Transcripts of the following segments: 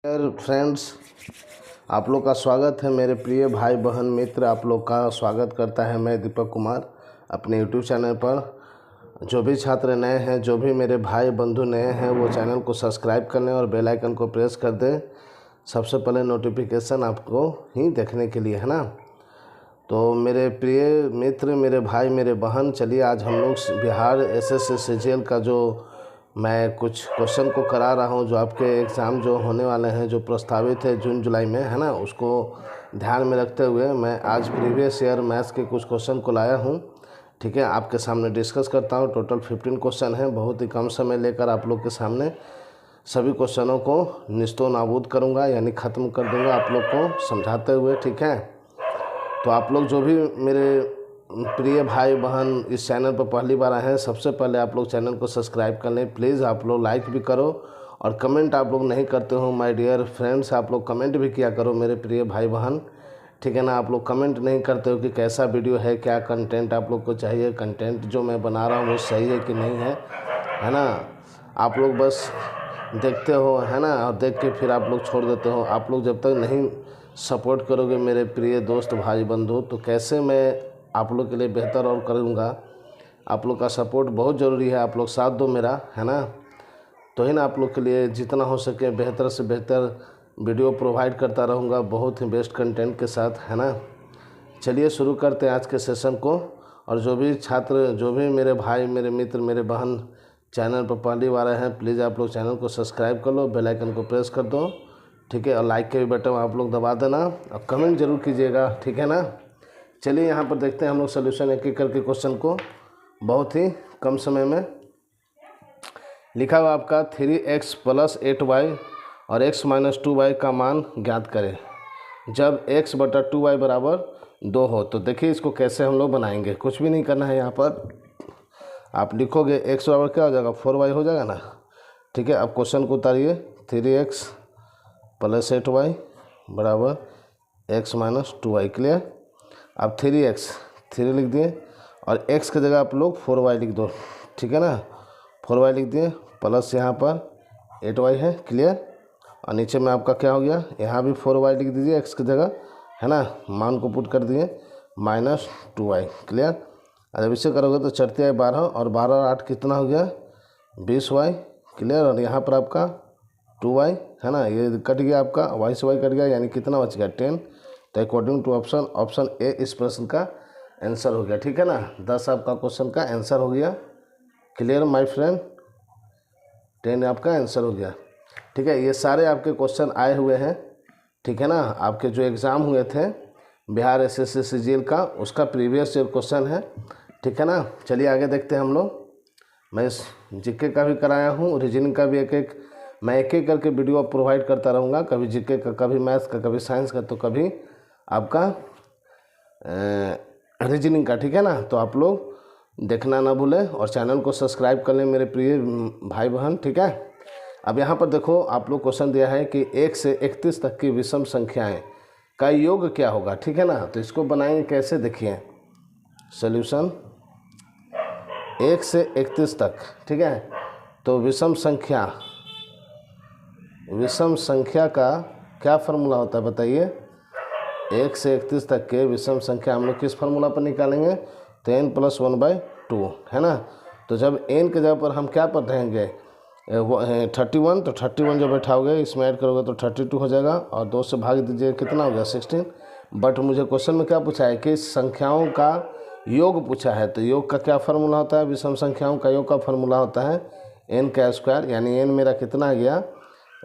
Dear friends, आप लोग का स्वागत है। मेरे प्रिय भाई बहन मित्र, आप लोग का स्वागत करता है मैं दीपक कुमार अपने यूट्यूब चैनल पर। जो भी छात्र नए हैं, जो भी मेरे भाई बंधु नए हैं, वो चैनल को सब्सक्राइब कर लें और बेल आइकन को प्रेस कर दें, सबसे पहले नोटिफिकेशन आपको ही देखने के लिए, है ना। तो मेरे प्रिय मित्र, मेरे भाई, मेरे बहन, चलिए आज हम लोग बिहार एसएससी सीजीएल का जो मैं कुछ क्वेश्चन को करा रहा हूं, जो आपके एग्ज़ाम जो होने वाले हैं, जो प्रस्तावित है जून जुलाई में, है ना, उसको ध्यान में रखते हुए मैं आज प्रीवियस ईयर मैथ्स के कुछ क्वेश्चन को लाया हूं। ठीक है, आपके सामने डिस्कस करता हूं। टोटल 15 क्वेश्चन हैं। बहुत ही कम समय लेकर आप लोग के सामने सभी क्वेश्चनों को निस्तो नाबूद करूँगा, यानी ख़त्म कर दूँगा आप लोग को समझाते हुए। ठीक है, तो आप लोग जो भी मेरे प्रिय भाई बहन इस चैनल पर पहली बार आए हैं, सबसे पहले आप लोग चैनल को सब्सक्राइब कर लें। प्लीज़ आप लोग लाइक भी करो, और कमेंट आप लोग नहीं करते हो माय डियर फ्रेंड्स, आप लोग कमेंट भी किया करो मेरे प्रिय भाई बहन। ठीक है ना, आप लोग कमेंट नहीं करते हो कि कैसा वीडियो है, क्या कंटेंट आप लोग को चाहिए, कंटेंट जो मैं बना रहा हूँ वो सही है कि नहीं है ना। आप लोग बस देखते हो, है ना, और देख के फिर आप लोग छोड़ देते हो। आप लोग जब तक नहीं सपोर्ट करोगे मेरे प्रिय दोस्त भाई बंधु, तो कैसे मैं आप लोग के लिए बेहतर और करूँगा। आप लोग का सपोर्ट बहुत ज़रूरी है। आप लोग साथ दो मेरा, है ना, तो ही ना आप लोग के लिए जितना हो सके बेहतर से बेहतर वीडियो प्रोवाइड करता रहूँगा, बहुत ही बेस्ट कंटेंट के साथ, है ना। चलिए शुरू करते हैं आज के सेशन को। और जो भी छात्र, जो भी मेरे भाई, मेरे मित्र, मेरे बहन चैनल पर पहली बार आए हैं, प्लीज़ आप लोग चैनल को सब्सक्राइब कर लो, बेल आइकन को प्रेस कर दो। ठीक है, और लाइक के भी बटन आप लोग दबा देना, और कमेंट जरूर कीजिएगा। ठीक है ना। चलिए यहाँ पर देखते हैं हम लोग सोल्यूशन एक एक करके क्वेश्चन को, बहुत ही कम समय में। लिखा हुआ आपका 3x + 8y और x - 2y का मान ज्ञात करें जब x बटा 2y बराबर 2 हो। तो देखिए इसको कैसे हम लोग बनाएंगे। कुछ भी नहीं करना है, यहाँ पर आप लिखोगे x बराबर क्या हो जाएगा, 4y हो जाएगा ना। ठीक है, अब क्वेश्चन को उतारिए। 3x + 8y बराबर x - 2y। क्लियर। अब 3x 3 लिख दिए, और x की जगह आप लोग 4y लिख दो। ठीक है ना, 4y लिख दिए, प्लस यहाँ पर 8y है। क्लियर। और नीचे में आपका क्या हो गया, यहाँ भी 4y लिख दीजिए x की जगह, है ना, मान को पुट कर दिए, -2y। क्लियर। जब इसे करोगे तो चढ़ते है 12, और 12 और 8 कितना हो गया, 20y। क्लियर। और यहाँ पर आपका 2y है ना, ये कट गया आपका, y से y कट गया, यानी कितना बच गया, 10। तो अकॉर्डिंग टू ऑप्शन ए इस प्रश्न का आंसर हो गया। ठीक है ना, 10 आपका क्वेश्चन का आंसर हो गया। क्लियर माय फ्रेंड, 10 आपका आंसर हो गया। ठीक है, ये सारे आपके क्वेश्चन आए हुए हैं। ठीक है ना, आपके जो एग्ज़ाम हुए थे बिहार एसएससी सीजीएल का, उसका प्रीवियस ईयर क्वेश्चन है। ठीक है ना, चलिए आगे देखते हैं हम लोग। मैं जीके का भी कराया हूँ, रीजनिंग का भी मैं एक एक करके वीडियो प्रोवाइड करता रहूँगा, कभी जीके का, कभी मैथ्स का, कभी साइंस का, तो कभी आपका रीजनिंग का। ठीक है ना, तो आप लोग देखना ना भूलें, और चैनल को सब्सक्राइब कर लें मेरे प्रिय भाई बहन। ठीक है, अब यहाँ पर देखो, आप लोग क्वेश्चन दिया है कि 1 से 31 तक की विषम संख्याएं का योग क्या होगा। ठीक है ना, तो इसको बनाएंगे कैसे, देखिए सॉल्यूशन 1 से 31 तक। ठीक है, तो विषम संख्या का क्या फार्मूला होता है बताइए। 1 से 31 तक के विषम संख्या हम लोग किस फार्मूला पर निकालेंगे, तो n + 1/2, है ना। तो जब n के जगह पर हम क्या पर रहेंगे, 31, तो 31 जो बैठाओगे इसमें ऐड करोगे तो 32 हो जाएगा, और 2 से भाग दीजिए, कितना हो गया, 16। बट मुझे क्वेश्चन में क्या पूछा है कि संख्याओं का योग पूछा है। तो योग का क्या फार्मूला होता है, विषम संख्याओं का योग का फार्मूला होता है n का स्क्वायर, यानी n मेरा कितना आ गया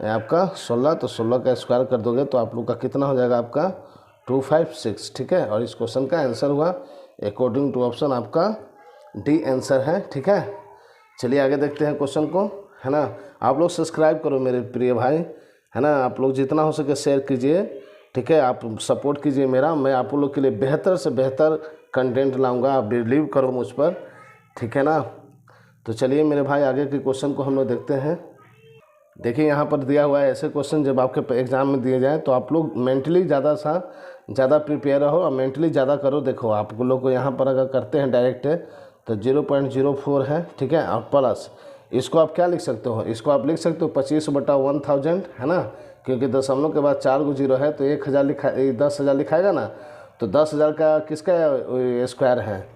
आपका 16, तो 16 का स्क्वायर कर दोगे तो आप लोग का कितना हो जाएगा, आपका 256। ठीक है, और इस क्वेश्चन का आंसर हुआ अकॉर्डिंग टू ऑप्शन आपका डी आंसर है। ठीक है, चलिए आगे देखते हैं क्वेश्चन को, है ना। आप लोग सब्सक्राइब करो मेरे प्रिय भाई, है ना, आप लोग जितना हो सके शेयर कीजिए। ठीक है, आप सपोर्ट कीजिए मेरा, मैं आप लोग के लिए बेहतर से बेहतर कंटेंट लाऊंगा, आप बिलीव करो मुझ पर। ठीक है ना, तो चलिए मेरे भाई आगे के क्वेश्चन को हम लोग देखते हैं। देखिए यहाँ पर दिया हुआ है, ऐसे क्वेश्चन जब आपके एग्ज़ाम में दिए जाए तो आप लोग मेंटली ज़्यादा प्रिपेयर रहो, और मेंटली ज़्यादा करो। देखो आप लोग को यहाँ पर अगर करते हैं डायरेक्ट तो 0.04 है। ठीक है, और प्लस इसको आप क्या लिख सकते हो, इसको आप लिख सकते हो 25/1000, है ना, क्योंकि दशमलव के बाद 4 0 है तो 1000 लिखा 10,000 लिखाएगा ना, तो 10,000 का किसका स्क्वायर है,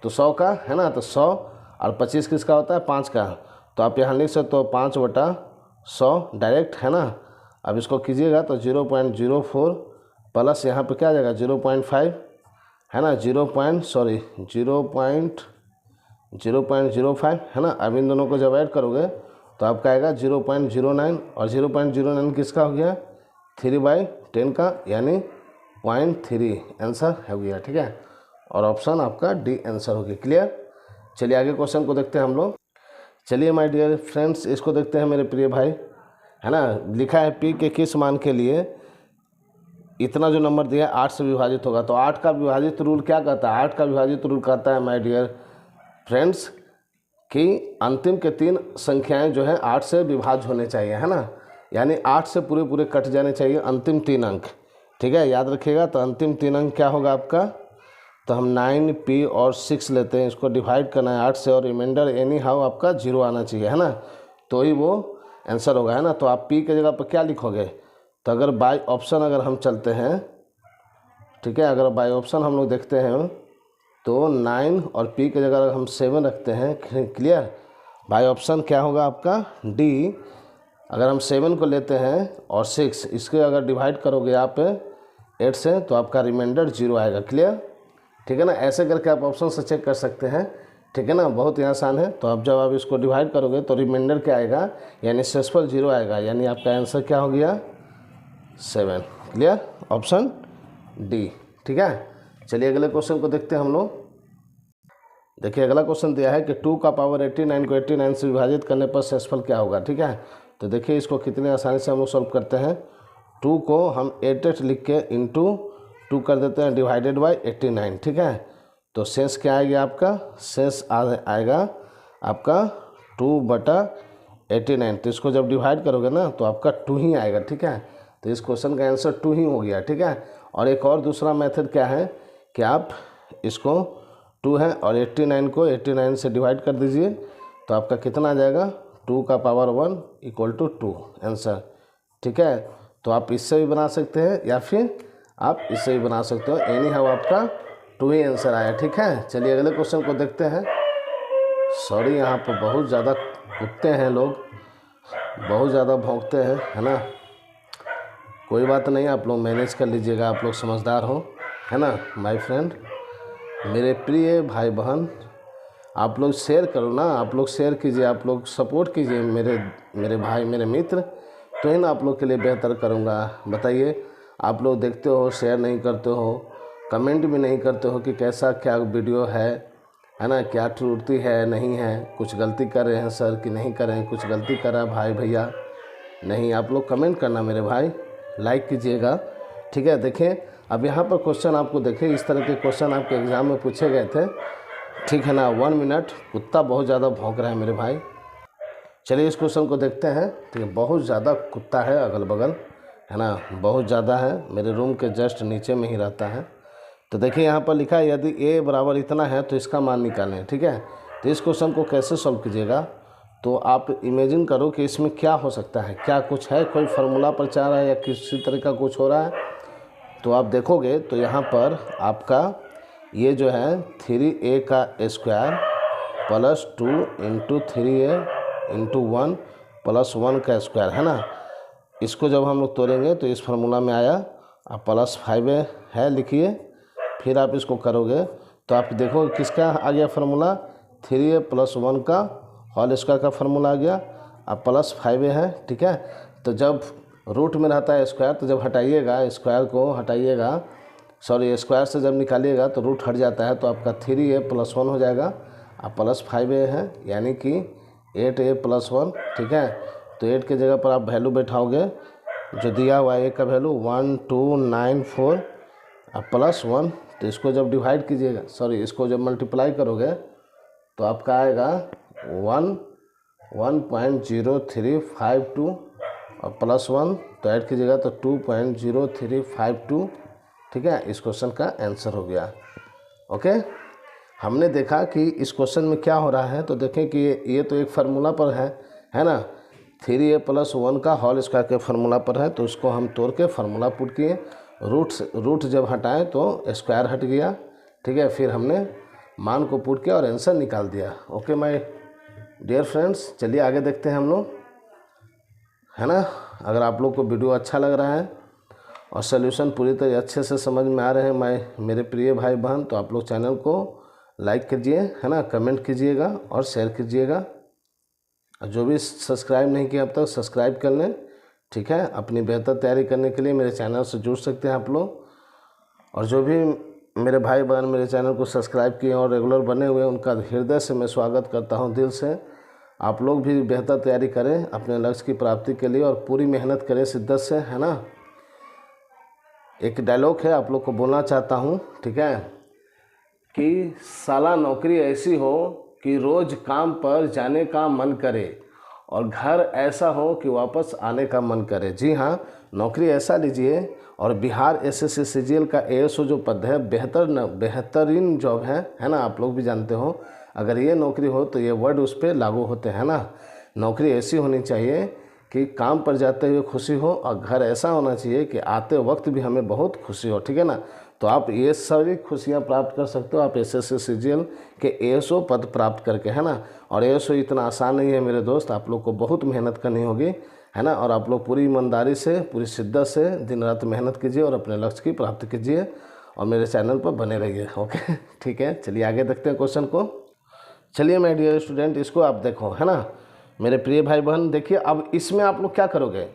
तो 100 का है ना, तो 100 और 25 किसका होता है, 5 का। तो आप यहाँ लिख सकते हो 5/100 डायरेक्ट, है ना। अब इसको कीजिएगा तो 0.04 प्लस यहाँ पे क्या आ जाएगा 0.5, है ना, 0.05 है ना। अब इन दोनों को जब ऐड करोगे तो आपका आएगा 0.09, और 0.09 किसका हो गया, 3/10 का, यानी 0.3 आंसर हो गया, ठीक है। और ऑप्शन आपका डी आंसर हो गया। क्लियर। चलिए आगे क्वेश्चन को देखते हैं हम लोग। चलिए माय डियर फ्रेंड्स, इसको देखते हैं मेरे प्रिय भाई, है ना। लिखा है पी के किस मान के लिए इतना जो नंबर दिया 8 से विभाजित होगा। तो 8 का विभाजित रूल क्या कहता है, 8 का विभाजित रूल कहता है माय डियर फ्रेंड्स कि अंतिम के 3 संख्याएं जो है 8 से विभाज्य होने चाहिए, है ना। यानी 8 से पूरे कट जाने चाहिए अंतिम 3 अंक, ठीक है, याद रखिएगा। तो अंतिम 3 अंक क्या होगा आपका, तो हम 9, P और 6 लेते हैं, इसको डिवाइड करना है 8 से, और रिमाइंडर एनी हाउ आपका 0 आना चाहिए, है ना, तो ही वो आंसर होगा, है ना। तो आप P के जगह पर क्या लिखोगे, तो अगर बाय ऑप्शन अगर हम चलते हैं, ठीक है, अगर बाय ऑप्शन हम लोग देखते हैं तो 9 और P के जगह अगर हम 7 रखते हैं, क्लियर। बाय ऑप्शन क्या होगा आपका D, अगर हम 7 को लेते हैं और 6 इसके अगर डिवाइड करोगे आप 8 से तो आपका रिमाइंडर 0 आएगा। क्लियर, ठीक है ना। ऐसे करके आप ऑप्शन से चेक कर सकते हैं, ठीक है ना, बहुत ही आसान है। तो अब जब आप इसको डिवाइड करोगे तो रिमाइंडर क्या आएगा, यानी शेषफल 0 आएगा, यानी आपका आंसर क्या हो गया 7। क्लियर, ऑप्शन डी, ठीक है। चलिए अगले क्वेश्चन को देखते हैं हम लोग। देखिए अगला क्वेश्चन दिया है कि 2 का पावर 89 को 89 से विभाजित करने पर शेषफल क्या होगा, ठीक है। तो देखिए इसको कितने आसानी से हम लोग सॉल्व करते हैं। 2 को हम 8 लिख के इंटू 2 कर देते हैं डिवाइडेड बाई 89, ठीक है। तो शेष क्या आएगा आपका, शेष आएगा आपका 2/89। तो इसको जब डिवाइड करोगे ना तो आपका 2 ही आएगा, ठीक है। तो इस क्वेश्चन का आंसर 2 ही हो गया, ठीक है। और एक और दूसरा मेथड क्या है कि आप इसको 2 है और 89 को 89 से डिवाइड कर दीजिए, तो आपका कितना आ जाएगा 2 का पावर 1 इक्वल टू 2 आंसर, ठीक है। तो आप इससे भी बना सकते हैं या फिर आप इससे भी बना सकते हो, एनी हाउ आपका 2 ही आंसर आया, ठीक है। चलिए अगले क्वेश्चन को देखते हैं। सॉरी यहाँ पर बहुत ज़्यादा कुत्ते हैं लोग, बहुत ज़्यादा भौंकते हैं, है ना। कोई बात नहीं, आप लोग मैनेज कर लीजिएगा, आप लोग समझदार हो, है ना। माय फ्रेंड, मेरे प्रिय भाई बहन, आप लोग शेयर करो ना, आप लोग शेयर कीजिए, आप लोग सपोर्ट कीजिए मेरे भाई मेरे मित्र, तो ही ना आप लोग के लिए बेहतर करूँगा। बताइए, आप लोग देखते हो शेयर नहीं करते हो, कमेंट भी नहीं करते हो कि कैसा क्या वीडियो है ना, क्या त्रुटि है नहीं है, कुछ गलती कर रहे हैं सर कि नहीं कर रहे हैं, कुछ गलती करा भाई भैया नहीं। आप लोग कमेंट करना मेरे भाई, लाइक कीजिएगा, ठीक है। देखें अब यहाँ पर क्वेश्चन आपको देखें, इस तरह के क्वेश्चन आपके एग्ज़ाम में पूछे गए थे, ठीक है ना। 1 मिनट, कुत्ता बहुत ज़्यादा भौंक रहा है मेरे भाई। चलिए इस क्वेश्चन को देखते हैं, ठीक है। बहुत ज़्यादा कुत्ता है अगल बगल, है ना, बहुत ज़्यादा है, मेरे रूम के जस्ट नीचे में ही रहता है। तो देखिए यहाँ पर लिखा है यदि a बराबर इतना है तो इसका मान निकालें, ठीक है। तो इस क्वेश्चन को कैसे सॉल्व कीजिएगा, तो आप इमेजिन करो कि इसमें क्या हो सकता है, क्या कुछ है, कोई फार्मूला पर चल रहा है या किसी तरह का कुछ हो रहा है। तो आप देखोगे तो यहाँ पर आपका ये जो है 3a का square plus 2 into 3a into 1 plus 1 का स्क्वायर, है ना। इसको जब हम लोग तोड़ेंगे तो इस फार्मूला में आया, अब प्लस 5a है लिखिए, फिर आप इसको करोगे तो आप देखो किसका आ गया फार्मूला, 3a प्लस 1 का होल स्क्वायर का फार्मूला आ गया, अब प्लस 5a है, ठीक है। तो जब रूट में रहता है स्क्वायर, तो जब हटाइएगा स्क्वायर को हटाइएगा, सॉरी स्क्वायर से जब निकालिएगा तो रूट हट जाता है, तो आपका 3a प्लस 1 हो जाएगा, अब प्लस 5a है, यानी कि 8a प्लस 1, ठीक है। तो 8 के जगह पर आप वैल्यू बैठाओगे जो दिया हुआ है, a का वैल्यू 1294 अब प्लस 1। तो इसको जब डिवाइड कीजिएगा, सॉरी इसको जब मल्टीप्लाई करोगे तो आपका आएगा 1.0352 और प्लस 1 तो ऐड कीजिएगा तो 2.0352, ठीक है। इस क्वेश्चन का आंसर हो गया। ओके, हमने देखा कि इस क्वेश्चन में क्या हो रहा है, तो देखें कि ये तो एक फार्मूला पर है ना। 3a + 1 का होल स्क्वायर के फार्मूला पर है, तो उसको हम तोड़ के फार्मूला पुट किए। रूट जब हटाएं तो स्क्वायर हट गया, ठीक है। फिर हमने मान को पुट किया और आंसर निकाल दिया। ओके माय डियर फ्रेंड्स, चलिए आगे देखते हैं हम लोग, है ना। अगर आप लोग को वीडियो अच्छा लग रहा है और सॉल्यूशन पूरी तरह अच्छे से समझ में आ रहे हैं मेरे प्रिय भाई बहन, तो आप लोग चैनल को लाइक कीजिए, है ना, कमेंट कीजिएगा और शेयर कीजिएगा। जो भी सब्सक्राइब नहीं किया अब तक सब्सक्राइब कर लें, ठीक है। अपनी बेहतर तैयारी करने के लिए मेरे चैनल से जुड़ सकते हैं आप लोग। और जो भी मेरे भाई बहन मेरे चैनल को सब्सक्राइब किए और रेगुलर बने हुए हैं, उनका हृदय से मैं स्वागत करता हूं, दिल से। आप लोग भी बेहतर तैयारी करें अपने लक्ष्य की प्राप्ति के लिए और पूरी मेहनत करें शिद्दत से, है ना। एक डायलॉग है, आप लोग को बोलना चाहता हूं, ठीक है, कि साला नौकरी ऐसी हो कि रोज़ काम पर जाने का मन करे और घर ऐसा हो कि वापस आने का मन करे। जी हाँ, नौकरी ऐसा लीजिए। और बिहार एसएससी सीजीएल का एएसओ जो पद है, बेहतरीन जॉब है ना, आप लोग भी जानते हो। अगर ये नौकरी हो तो ये वर्ड उस पर लागू होते हैं ना। नौकरी ऐसी होनी चाहिए कि काम पर जाते हुए खुशी हो और घर ऐसा होना चाहिए कि आते वक्त भी हमें बहुत खुशी हो, ठीक है ना। तो आप ये सारी खुशियाँ प्राप्त कर सकते हो आप एसएससी सीजीएल के एएसओ पद प्राप्त करके, है ना। और एएसओ इतना आसान नहीं है मेरे दोस्त, आप लोग को बहुत मेहनत करनी होगी, है ना। और आप लोग पूरी ईमानदारी से, पूरी शिद्दत से दिन रात मेहनत कीजिए और अपने लक्ष्य की प्राप्ति कीजिए और मेरे चैनल पर बने रहिए। ओके, ठीक है। चलिए आगे देखते हैं क्वेश्चन को। चलिए माय डियर स्टूडेंट, इसको आप देखो, है ना मेरे प्रिय भाई बहन। देखिए अब इसमें आप लोग क्या करोगे,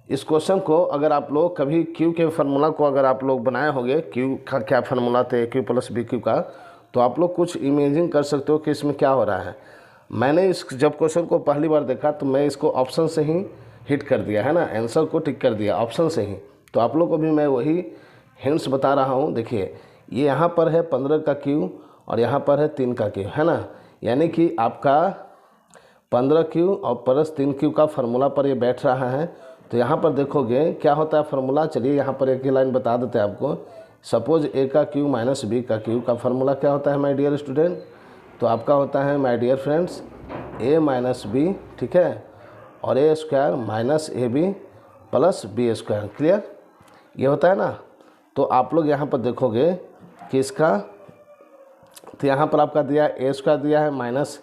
इस क्वेश्चन को अगर आप लोग कभी क्यू के फार्मूला को अगर आप लोग बनाए होंगे, क्यू का क्या फार्मूला थे, क्यू प्लस बी क्यू का, तो आप लोग कुछ इमेजिन कर सकते हो कि इसमें क्या हो रहा है। मैंने जब क्वेश्चन को पहली बार देखा तो मैं इसको ऑप्शन से ही हिट कर दिया, है ना, आंसर को टिक कर दिया ऑप्शन से ही। तो आप लोग को भी मैं वही हिंट्स बता रहा हूँ। देखिए ये यहाँ पर है 15 का क्यू और यहाँ पर है 3 का क्यू, है ना। यानी कि आपका 15 क्यू और प्लस 3 क्यू का फार्मूला पर ये बैठ रहा है। तो यहाँ पर देखोगे क्या होता है फार्मूला। चलिए यहाँ पर एक ही लाइन बता देते हैं आपको। सपोज ए का क्यू माइनस बी का क्यू का फार्मूला क्या होता है माय डियर स्टूडेंट, तो आपका होता है my dear friends a minus b, ठीक है, और a square minus a b plus b square. Clear, ये होता है ना। तो आप लोग यहाँ पर देखोगे कि इसका, तो यहाँ पर आपका दिया ए स्क्वायर दिया है माइनस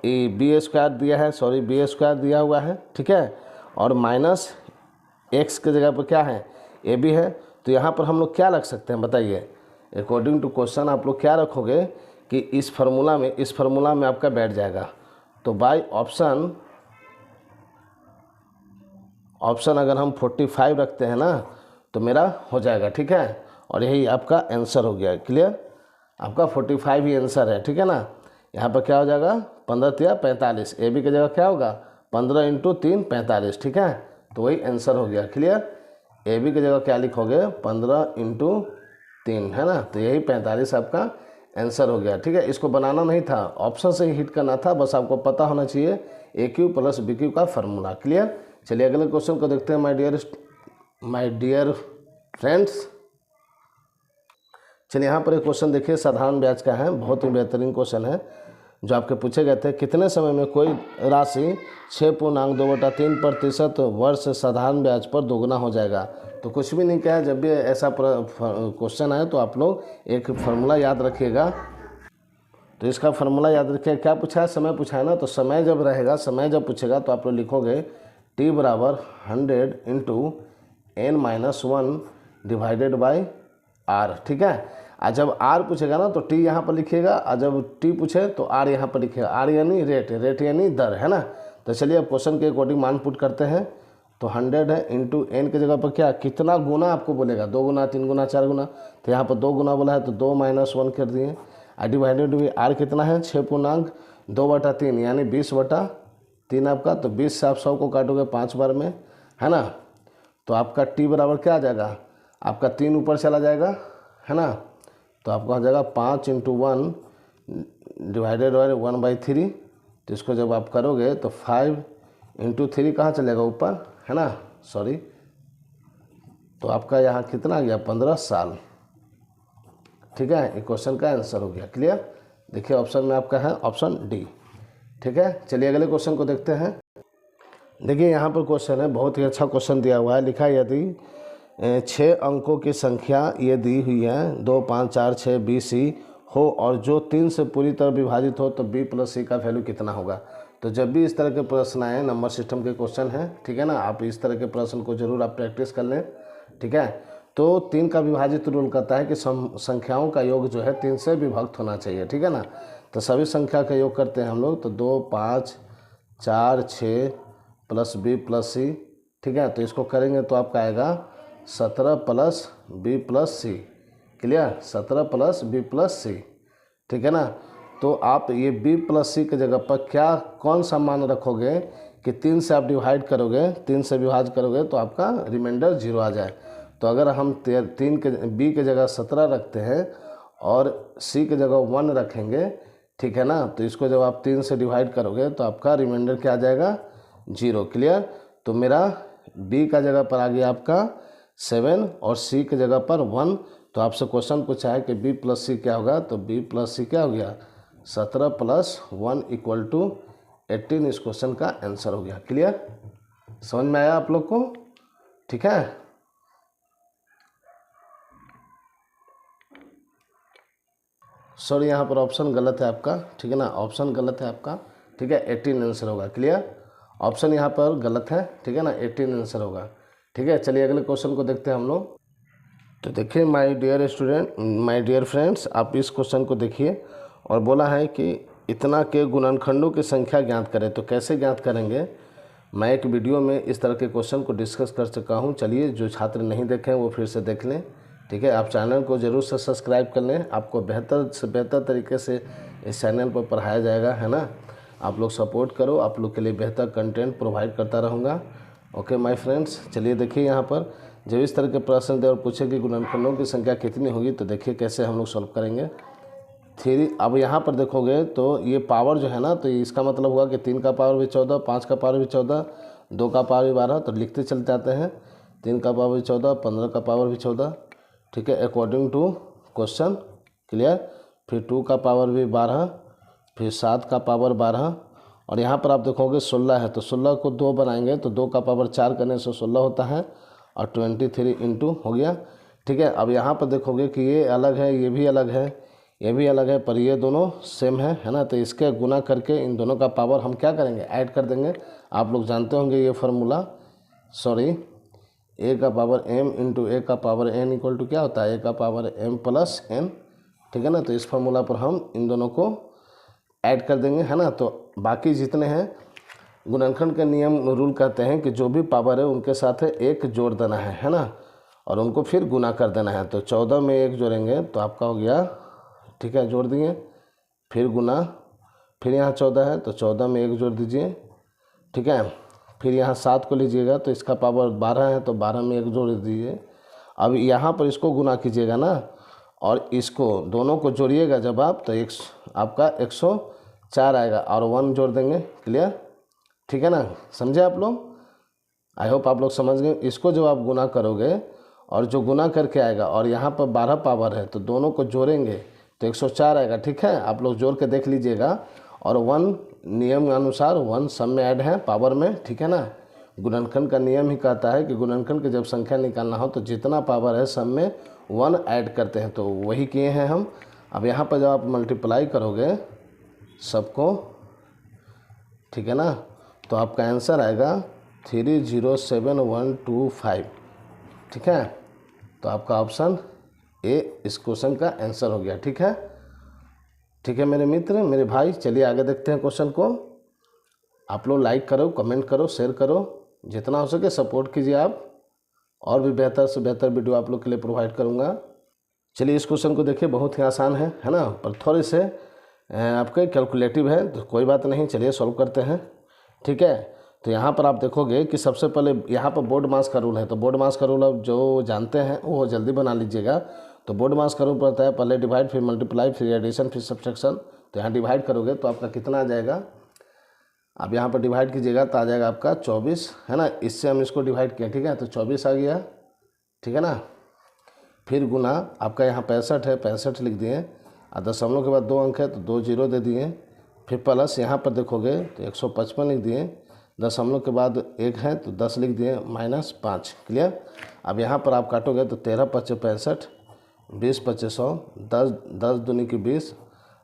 बी स्क्वायर दिया है, सॉरी बी स्क्वायर दिया हुआ है, ठीक है, और माइनस एक्स के जगह पर क्या है, ए बी है। तो यहाँ पर हम लोग क्या रख सकते हैं बताइए, अकॉर्डिंग टू क्वेश्चन आप लोग क्या रखोगे कि इस फार्मूला में आपका बैठ जाएगा। तो बाय ऑप्शन अगर हम 45 रखते हैं ना तो मेरा हो जाएगा, ठीक है। और यही आपका आंसर हो गया। क्लियर, आपका 45 ही आंसर है, ठीक है ना। यहाँ पर क्या हो जाएगा 15 या 45, ए बी की जगह क्या होगा 15 × 3 45, ठीक है। तो वही आंसर हो गया। क्लियर, ए बी की जगह क्या लिखोगे 15 × 3, है ना। तो यही 45 आपका आंसर हो गया, ठीक है। इसको बनाना नहीं था, ऑप्शन से ही हिट करना था, बस आपको पता होना चाहिए ए क्यू प्लस बी क्यू का फार्मूला। क्लियर, चलिए अगले क्वेश्चन को देखते हैं माय डियर फ्रेंड्स। चलिए यहाँ पर एक क्वेश्चन देखिए, साधारण ब्याज का है, बहुत ही बेहतरीन क्वेश्चन है जो आपके पूछे गए थे। कितने समय में कोई राशि 6.2/3% वर्ष साधारण ब्याज पर दोगुना हो जाएगा। तो कुछ भी नहीं कहा, जब भी ऐसा क्वेश्चन आए तो आप लोग एक फार्मूला याद रखिएगा। तो इसका फार्मूला याद रखिए, क्या पूछा है, समय पूछा है ना। तो समय जब रहेगा, समय जब पूछेगा तो आप लोग लिखोगे T = 100 × n-1 divided by R, ठीक है। और जब R पूछेगा ना तो T यहाँ पर लिखिएगा, और जब T पूछे तो R यहाँ पर लिखिएगा। R यानी रेट यानी दर, है ना। तो चलिए अब क्वेश्चन के अकॉर्डिंग मान पुट करते हैं। तो 100 है इंटू n की जगह पर क्या, कितना गुना आपको बोलेगा, 2 गुना, 3 गुना, 4 गुना। तो यहाँ पर 2 गुना बोला है तो 2 - 1 कर दिए। और डिवाइडेड बाई R कितना है 6.2/3 यानी 20/3 आपका। तो 20 से आप 100 को काटोगे 5 बार में, है ना। तो आपका T बराबर क्या आ जाएगा, आपका 3 ऊपर चला जाएगा, है ना। तो आपको आ जाएगा 5 × 1 डिवाइडेड बाई 1/3। तो इसको जब आप करोगे तो 5 × 3 कहाँ चलेगा ऊपर, है ना, सॉरी। तो आपका यहाँ कितना आ गया 15 साल, ठीक है। ये क्वेश्चन का आंसर हो गया। क्लियर, देखिए ऑप्शन में आपका है ऑप्शन डी, ठीक है। चलिए अगले क्वेश्चन को देखते हैं। देखिए यहाँ पर क्वेश्चन है, बहुत ही अच्छा क्वेश्चन दिया हुआ है। लिखा है यदि 6 अंकों की संख्या ये दी हुई है 2 5 4 6 बी सी हो और जो 3 से पूरी तरह विभाजित हो तो बी प्लस सी का वैल्यू कितना होगा। तो जब भी इस तरह के प्रश्न आए, नंबर सिस्टम के क्वेश्चन हैं, ठीक है ना, आप इस तरह के प्रश्न को जरूर आप प्रैक्टिस कर लें, ठीक है। तो 3 का विभाजित रूल कहता है कि संख्याओं का योग जो है 3 से विभक्त होना चाहिए, ठीक है ना। तो सभी संख्या का योग करते हैं हम लोग, तो 2 5 4 6 प्लस बी प्लस सी, ठीक है। तो इसको करेंगे तो आपका आएगा 17 प्लस बी प्लस सी। क्लियर, 17 प्लस बी प्लस सी, ठीक है ना। तो आप ये बी प्लस सी की जगह पर क्या कौन सा मान रखोगे कि 3 से आप डिवाइड करोगे, 3 से विभाजित करोगे तो आपका रिमाइंडर 0 आ जाए। तो अगर हम 3 के बी की जगह 17 रखते हैं और सी की जगह 1 रखेंगे, ठीक है ना, तो इसको जब आप 3 से डिवाइड करोगे तो आपका रिमाइंडर क्या आ जाएगा, 0। क्लियर। तो मेरा बी का जगह पर आ गया आपका 7 और सी की जगह पर 1। तो आपसे क्वेश्चन पूछा है कि बी प्लस सी क्या होगा, तो बी प्लस सी क्या हो गया, 17 प्लस 1 इक्वल टू 18। इस क्वेश्चन का आंसर हो गया। क्लियर, समझ में आया आप लोग को, ठीक है। सॉरी, यहाँ पर ऑप्शन गलत है आपका, ठीक है ना, ऑप्शन गलत है आपका, ठीक है, 18 आंसर होगा। क्लियर, ऑप्शन यहाँ पर गलत है, ठीक है ना, 18 आंसर होगा, ठीक है। चलिए अगले क्वेश्चन को देखते हैं हम लोग। तो देखिए my dear student, my dear friends, आप इस क्वेश्चन को देखिए और बोला है कि इतना के गुणनखंडों की संख्या ज्ञात करें। तो कैसे ज्ञात करेंगे, मैं एक वीडियो में इस तरह के क्वेश्चन को डिस्कस कर चुका हूँ। चलिए जो छात्र नहीं देखें वो फिर से देख लें, ठीक है। आप चैनल को ज़रूर से सब्सक्राइब कर लें, आपको बेहतर से बेहतर तरीके से इस चैनल पर पढ़ाया जाएगा, है ना। आप लोग सपोर्ट करो, आप लोग के लिए बेहतर कंटेंट प्रोवाइड करता रहूँगा। ओके माय फ्रेंड्स, चलिए देखिए यहाँ पर जब इस तरह के प्रश्न दे और पूछे कि गुणनखंडों की संख्या कितनी होगी, तो देखिए कैसे हम लोग सॉल्व करेंगे। अब यहाँ पर देखोगे तो ये पावर जो है ना, तो इसका मतलब हुआ कि 3 का पावर भी 14, 5 का पावर भी 14, 2 का पावर भी 12। तो लिखते चलते आते हैं, 3 का पावर भी 14, 15 का पावर भी 14, ठीक है, अकॉर्डिंग टू क्वेश्चन। क्लियर, फिर 2 का पावर भी 12, फिर 7 का पावर 12, और यहाँ पर आप देखोगे 16 है, तो 16 को 2 बनाएंगे तो 2 का पावर 4 करने से 16 होता है, और 23 इंटू हो गया, ठीक है। अब यहाँ पर देखोगे कि ये अलग है, ये भी अलग है, ये भी अलग है, पर ये दोनों सेम है ना। तो इसके गुना करके इन दोनों का पावर हम क्या करेंगे, ऐड कर देंगे। आप लोग जानते होंगे ये फार्मूला, सॉरी, ए का पावर m इंटू ए का पावर n इक्वल टू क्या होता है, ए का पावर m प्लस n, ठीक है ना। तो इस फार्मूला पर हम इन दोनों को ऐड कर देंगे, है ना। तो बाकी जितने हैं गुणनखंड के नियम रूल कहते हैं कि जो भी पावर है उनके साथ एक जोड़ देना है ना, और उनको फिर गुना कर देना है। तो 14 में 1 जोड़ेंगे तो आपका हो गया, ठीक है, जोड़ दिए, फिर गुना, फिर यहाँ 14 है तो 14 में 1 जोड़ दीजिए, ठीक है। फिर यहाँ 7 को लीजिएगा तो इसका पावर 12 है तो 12 में 1 जोड़ दीजिए। अब यहाँ पर इसको गुना कीजिएगा ना, और इसको दोनों को जोड़िएगा जब आप, तो आपका 104 आएगा, और 1 जोड़ देंगे। क्लियर, ठीक है ना, समझे आप लोग, आई होप आप लोग समझ गए। इसको जब आप गुना करोगे और जो गुना करके आएगा, और यहाँ पर 12 पावर है तो दोनों को जोड़ेंगे तो 104 आएगा, ठीक है। आप लोग जोड़ के देख लीजिएगा, और 1 नियम के अनुसार 1 सब में ऐड है पावर में, ठीक है ना। गुणनखंड का नियम ही कहता है कि गुणनखंड की जब संख्या निकालना हो तो जितना पावर है सब में 1 ऐड करते हैं, तो वही किए हैं हम। अब यहाँ पर जब आप मल्टीप्लाई करोगे सबको, ठीक है ना, तो आपका आंसर आएगा 307125, ठीक है। तो आपका ऑप्शन ए इस क्वेश्चन का आंसर हो गया, ठीक है। ठीक है मेरे मित्र, मेरे भाई, चलिए आगे देखते हैं क्वेश्चन को। आप लोग लाइक करो, कमेंट करो, शेयर करो, जितना हो सके सपोर्ट कीजिए आप, और भी बेहतर से बेहतर वीडियो आप लोग के लिए प्रोवाइड करूँगा। चलिए इस क्वेश्चन को देखिए, बहुत ही आसान है ना, पर थोड़े से आपके कैलकुलेटिव है, तो कोई बात नहीं, चलिए सॉल्व करते हैं, ठीक है। तो यहाँ पर आप देखोगे कि सबसे पहले यहाँ पर बोर्ड मास का रूल है, तो बोर्ड मास का रूल अब जो जानते हैं वो जल्दी बना लीजिएगा। तो बोर्ड मास का रूल पड़ता है पहले डिवाइड, फिर मल्टीप्लाई, फिर एडिशन, फिर सब्ट्रैक्शन। तो यहाँ डिवाइड करोगे तो आपका कितना आ जाएगा, आप यहाँ पर डिवाइड कीजिएगा तो आ जाएगा आपका 24, है ना। इससे हम इसको डिवाइड किया, ठीक है, तो 24 आ गया, ठीक है ना। फिर गुना, आपका यहाँ 65 है, 65 लिख दिए, और दशमलव के बाद 2 अंक है तो 2 जीरो दे दिए। फिर प्लस यहाँ पर देखोगे तो 155 लिख दिए, दशमलव के बाद 1 है तो 10 लिख दिए -5। क्लियर। अब यहाँ पर आप काटोगे तो 13 पच्चे 65, 20 पच्चे 100, 10 दूनी की 20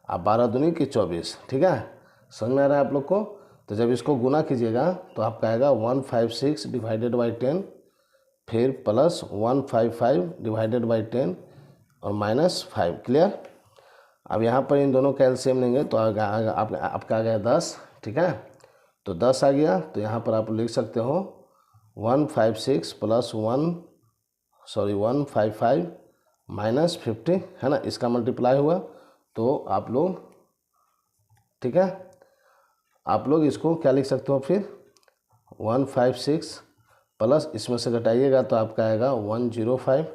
और 12 दूनी की 24। ठीक है, समझ में आ रहा है आप लोग को। तो जब इसको गुना कीजिएगा तो आपका आएगा 156 डिवाइडेड बाई 10, फिर प्लस 155 डिवाइडेड बाई 10 और -5। क्लियर। अब यहाँ पर इन दोनों का एलसीएम लेंगे तो आपका आ गया 10। ठीक है, तो 10 आ गया तो यहाँ पर आप लिख सकते हो 156 प्लस 155 -50 है ना, इसका मल्टीप्लाई हुआ तो आप लोग, ठीक है, आप लोग इसको क्या लिख सकते हो फिर 156 प्लस इसमें से घटाइएगा तो आपका आएगा 105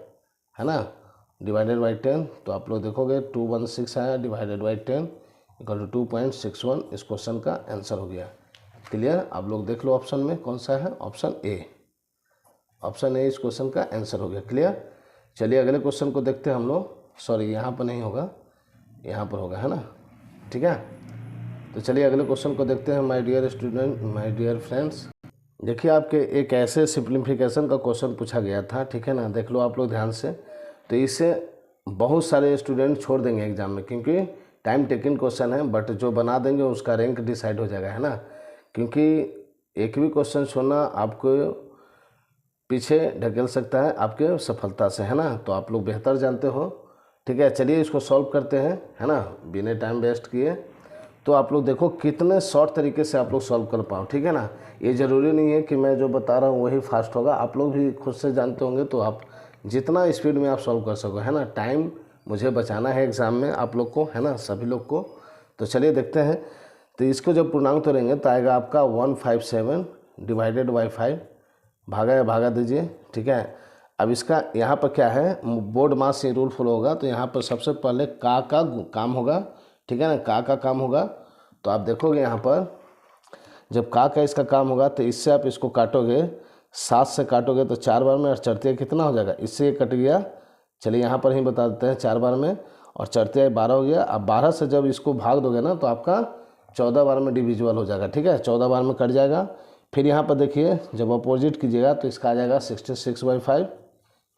है ना, डिवाइडेड बाई 10। तो आप लोग देखोगे 216 आया डिवाइडेड बाई 10 इक्वल टू 2.61। इस क्वेश्चन का आंसर हो गया। क्लियर। आप लोग देख लो ऑप्शन में कौन सा है, ऑप्शन ए। ऑप्शन ए इस क्वेश्चन का आंसर हो गया। क्लियर। चलिए अगले क्वेश्चन को देखते हैं हम लोग। सॉरी, यहाँ पर नहीं होगा, यहाँ पर होगा, है ना। ठीक है, तो चलिए अगले क्वेश्चन को देखते हैं। My dear student, my dear friends, देखिए आपके एक ऐसे सिंप्लीफिकेशन का क्वेश्चन पूछा गया था। ठीक है ना, देख लो आप लोग ध्यान से। तो इससे बहुत सारे स्टूडेंट छोड़ देंगे एग्जाम में, क्योंकि टाइम टेकिंग क्वेश्चन है, बट जो बना देंगे उसका रैंक डिसाइड हो जाएगा, है ना। क्योंकि एक भी क्वेश्चन छोड़ना आपको पीछे ढकेल सकता है आपके सफलता से, है ना। तो आप लोग बेहतर जानते हो। ठीक है, चलिए इसको सॉल्व करते हैं, है ना, बिना टाइम वेस्ट किए। तो आप लोग देखो कितने शॉर्ट तरीके से आप लोग सॉल्व कर पाओ। ठीक है ना, ये ज़रूरी नहीं है कि मैं जो बता रहा हूँ वही फास्ट होगा, आप लोग भी खुद से जानते होंगे। तो आप जितना स्पीड में आप सॉल्व कर सको, है ना। टाइम मुझे बचाना है एग्ज़ाम में आप लोग को, है ना, सभी लोग को। तो चलिए देखते हैं। तो इसको जब पूर्णांक तोड़ेंगे तो आएगा आपका 157 डिवाइडेड बाई 5, भागा दीजिए। ठीक है, अब इसका यहाँ पर क्या है, बोर्ड मास से रूल फॉलो होगा। तो यहाँ पर सबसे पहले का काम होगा। ठीक है ना, का काम होगा। तो आप देखोगे यहाँ पर जब का इसका काम होगा तो इससे आप इसको काटोगे, 7 से काटोगे तो 4 बार में, और चढ़ते कितना हो जाएगा, इससे ये कट गया। चलिए यहाँ पर ही बता देते हैं 4 बार में, और चढ़ते 12 हो गया। अब 12 से जब इसको भाग दोगे ना तो आपका 14 बार में डिविजिबल हो जाएगा। ठीक है, 14 बार में कट जाएगा। फिर यहाँ पर देखिए जब अपोजिट कीजिएगा तो इसका आ जाएगा 66/5।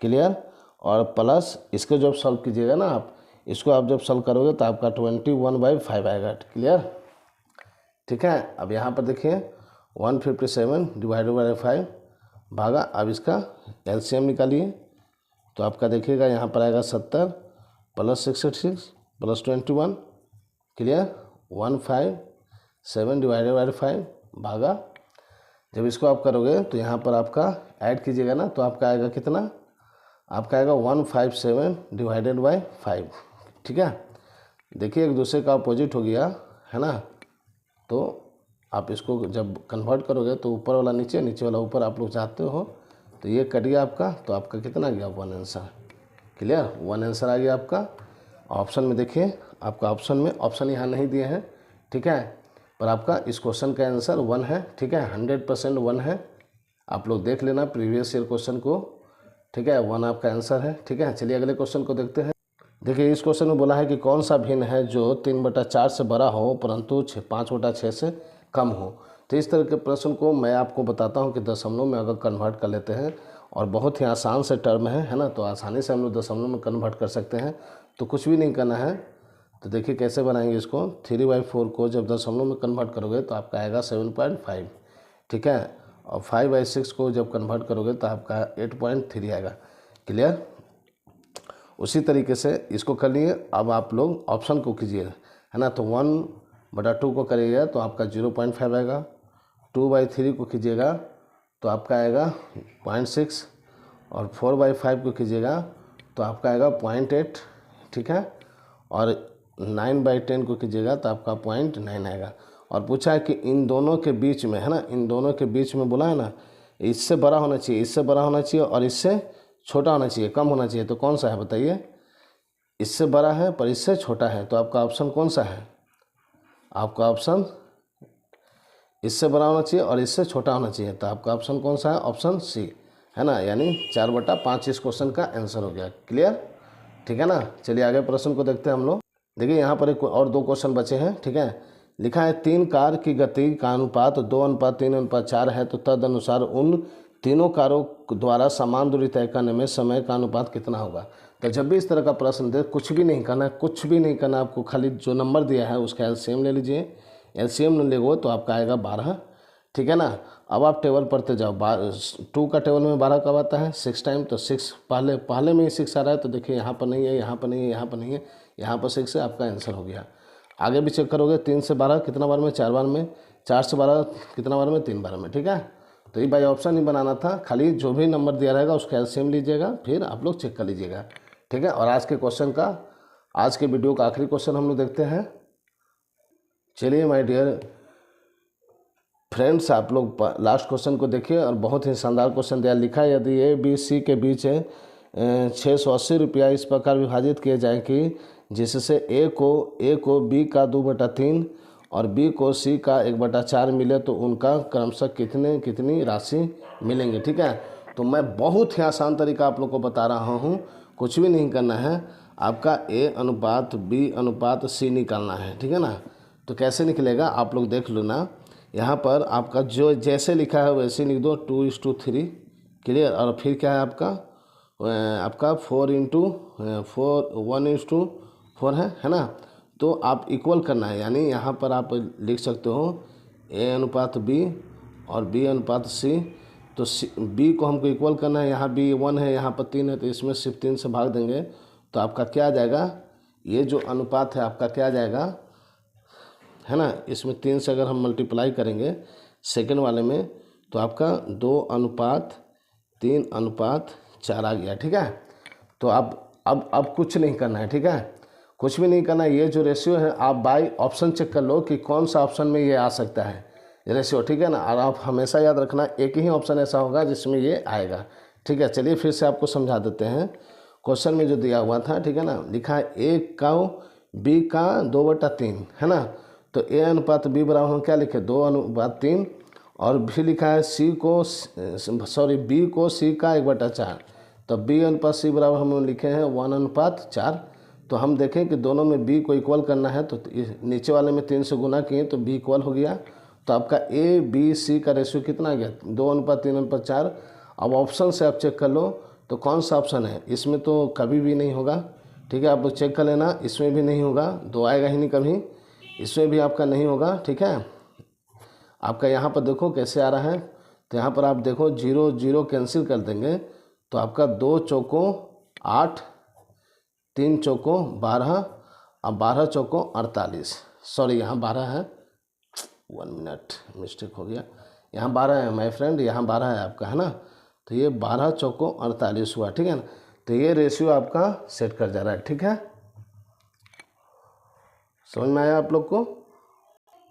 क्लियर। और प्लस इसको जब सॉल्व कीजिएगा ना आप, इसको आप जब सॉल्व करोगे तो आपका 21/5 आएगा। क्लियर। ठीक है, अब यहाँ पर देखिए 157 डिवाइडेड बाई 5 भागा। अब इसका एलसीएम निकालिए तो आपका देखिएगा यहाँ पर आएगा 70 plus 66 plus 21। Clear. 157 divided by 5 भागा। जब इसको आप करोगे तो यहाँ पर आपका ऐड कीजिएगा ना तो आपका आएगा कितना, आपका आएगा 157 डिवाइडेड बाई 5। ठीक है, देखिए एक दूसरे का अपोजिट हो गया, है ना। तो आप इसको जब कन्वर्ट करोगे तो ऊपर वाला नीचे, नीचे वाला ऊपर आप लोग चाहते हो। तो ये कट गया आपका, तो आपका कितना गया, 1 आंसर। क्लियर, 1 आंसर आ गया आपका। ऑप्शन में देखिए आपका ऑप्शन में, ऑप्शन यहाँ नहीं दिए हैं, ठीक है, पर आपका इस क्वेश्चन का आंसर 1 है। ठीक है, 100% 1 है। आप लोग देख लेना प्रीवियस ईयर क्वेश्चन को। ठीक है, 1 आपका आंसर है। ठीक है, चलिए अगले क्वेश्चन को देखते हैं। देखिए इस क्वेश्चन में बोला है कि कौन सा भिन्न है जो 3/4 से बड़ा हो परंतु 5/6 से कम हो। तो इस तरह के प्रश्न को मैं आपको बताता हूं कि दशमलव में अगर कन्वर्ट कर लेते हैं, और बहुत ही आसान से टर्म है ना, तो आसानी से हम लोग दशमलव में कन्वर्ट कर सकते हैं। तो कुछ भी नहीं करना है। तो देखिए कैसे बनाएंगे इसको, 3/4 को जब दशमलव में कन्वर्ट करोगे तो आपका आएगा 7.5। ठीक है, और 5/6 को जब कन्वर्ट करोगे तो आपका 8.3 आएगा। क्लियर। उसी तरीके से इसको कर लिए। अब आप लोग ऑप्शन को कीजिए, है ना। तो 1/2 को करिएगा तो आपका 0.5 आएगा। 2/3 को कीजिएगा तो आपका आएगा 0.6, और 4/5 को कीजिएगा तो आपका आएगा 0.8। ठीक है, और 9/10 को कीजिएगा तो आपका 0.9 आएगा। और पूछा है कि इन दोनों के बीच में, है ना, इन दोनों के बीच में बोला है ना, इससे बड़ा होना चाहिए, इससे बड़ा होना चाहिए, और इससे छोटा होना चाहिए, कम होना चाहिए। तो कौन सा है बताइए, इससे बड़ा है पर इससे छोटा है। तो आपका ऑप्शन कौन सा है, आपका ऑप्शन इससे बड़ा होना चाहिए और इससे छोटा होना चाहिए। तो आपका ऑप्शन कौन सा है, ऑप्शन सी, है ना, यानी 4/5 इस क्वेश्चन का आंसर हो गया। क्लियर। ठीक है ना, चलिए आगे प्रश्न को देखते हैं हम लोग। देखिए यहाँ पर एक और 2 क्वेश्चन बचे हैं। ठीक है, लिखा है 3 कार की गति का अनुपात 2:3:4 है, तो तदनुसार उन तीनों कारों द्वारा समान दूरी तय करने में समय का अनुपात कितना होगा। तो जब भी इस तरह का प्रश्न दे, कुछ भी नहीं करना है, कुछ भी नहीं करना, आपको खाली जो नंबर दिया है उसका एलसीएम ले लीजिए। एलसीएम ले तो आपका आएगा 12, ठीक है ना। अब आप टेबल पढ़ते जाओ, 2 का टेबल में 12 कब आता है, 6 टाइम, तो 6 पहले में ही 6 आ रहा है, तो देखिए यहाँ पर नहीं है, यहाँ पर नहीं है, यहाँ पर नहीं है, यहाँ पर 6 है, आपका आंसर हो गया। आगे भी चेक करोगे, 3 से 12 कितना बार में, 4 बार में, 4 से 12 कितना बार में, 3 बार में, ठीक है। तो ये बाई ऑप्शन ही बनाना था, खाली जो भी नंबर दिया रहेगा उसका एलसीएम लीजिएगा, फिर आप लोग चेक कर लीजिएगा, ठीक है। और आज के वीडियो का आखिरी क्वेश्चन हम लोग देखते हैं। चलिए माय डियर फ्रेंड्स, आप लोग लास्ट क्वेश्चन को देखिए, और बहुत ही शानदार क्वेश्चन दिया। लिखा है यदि ए बी सी के बीच 680 रुपया इस प्रकार विभाजित किए जाए कि जिससे ए को बी का 2/3 और बी को सी का 1/4 मिले, तो उनका क्रमशः कितनी राशि मिलेंगे, ठीक है। तो मैं बहुत ही आसान तरीका आप लोग को बता रहा हूँ, कुछ भी नहीं करना है, आपका ए अनुपात बी अनुपात सी निकालना है, ठीक है ना। तो कैसे निकलेगा आप लोग देख लो ना। यहाँ पर आपका जो जैसे लिखा है वैसे लिख दो, 2:3, क्लियर। और फिर क्या है आपका 4:4 1:4 है ना। तो आप इक्वल करना है, यानी यहाँ पर आप लिख सकते हो ए अनुपात बी और बी अनुपात सी। तो बी को हमको इक्वल करना है, यहाँ बी 1 है, यहाँ पर 3 है, तो इसमें सिर्फ 3 से भाग देंगे, तो आपका क्या आ जाएगा, ये जो अनुपात है आपका क्या आ जाएगा, है ना। इसमें 3 से अगर हम मल्टीप्लाई करेंगे सेकंड वाले में, तो आपका 2:3:4 आ गया, ठीक है। तो अब कुछ नहीं करना है, ठीक है, कुछ भी नहीं करना है। ये जो रेशियो है आप बाई ऑप्शन चेक कर लो कि कौन सा ऑप्शन में ये आ सकता है रेशियो, ठीक है ना। और आप हमेशा याद रखना, एक ही ऑप्शन ऐसा होगा जिसमें ये आएगा, ठीक है। चलिए फिर से आपको समझा देते हैं। क्वेश्चन में जो दिया हुआ था, ठीक है ना, लिखा है ए का बी का 2/3 है ना। तो ए अनुपात बी बराबर हम क्या लिखे, 2:3, और भी लिखा है बी को सी का 1/4, तो बी अनुपात सी बराबर हम लिखे हैं 1:4। तो हम देखें कि दोनों में बी को इक्वल करना है, तो नीचे वाले में 3 से गुना किए तो बी इक्वल हो गया। तो आपका ए बी सी का रेशियो कितना आ गया, 2:3:4। अब ऑप्शन से आप चेक कर लो तो कौन सा ऑप्शन है, इसमें तो कभी भी नहीं होगा, ठीक है। आप चेक कर लेना, इसमें भी नहीं होगा, 2 आएगा ही नहीं कभी, इसमें भी आपका नहीं होगा, ठीक है। आपका यहाँ पर देखो कैसे आ रहा है, तो यहाँ पर आप देखो 0 0 कैंसिल कर देंगे, तो आपका 2 चौकों 8, 3 चौकों 12 और 12 चौकों 48। सॉरी यहाँ 12 है, 1 मिनट मिस्टेक हो गया, यहाँ 12 है माय फ्रेंड, यहाँ 12 है आपका, है ना। तो ये 12 चौकों 48 हुआ, ठीक है ना। तो ये रेशियो आपका सेट कर जा रहा है, ठीक है। समझ में आया आप लोग को।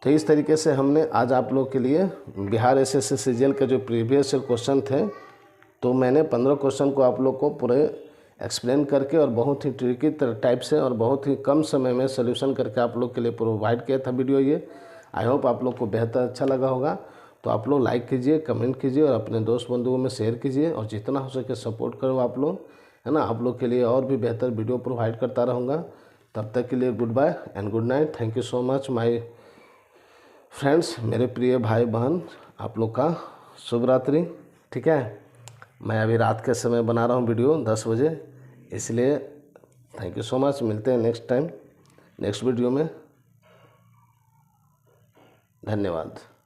तो इस तरीके से हमने आज आप लोग के लिए बिहार एसएससी सीजीएल के जो प्रीवियस क्वेश्चन थे, तो मैंने 15 क्वेश्चन को आप लोग को पूरे एक्सप्लेन करके और बहुत ही ट्रिकी टाइप से और बहुत ही कम समय में सोल्यूशन करके आप लोग के लिए प्रोवाइड किया था वीडियो ये। आई होप आप लोग को बेहतर अच्छा लगा होगा। तो आप लोग लाइक कीजिए, कमेंट कीजिए और अपने दोस्त बंधुओं में शेयर कीजिए, और जितना हो सके सपोर्ट करो आप लोग, है ना। आप लोग के लिए और भी बेहतर वीडियो प्रोवाइड करता रहूँगा। तब तक के लिए good bye and good night. Thank you so much my friends, मेरे प्रिय भाई बहन, आप लोग का शुभ रात्रि, ठीक है। मैं अभी रात के समय बना रहा हूँ वीडियो 10 बजे, इसलिए थैंक यू सो मच। मिलते हैं नेक्स्ट वीडियो में। धन्यवाद।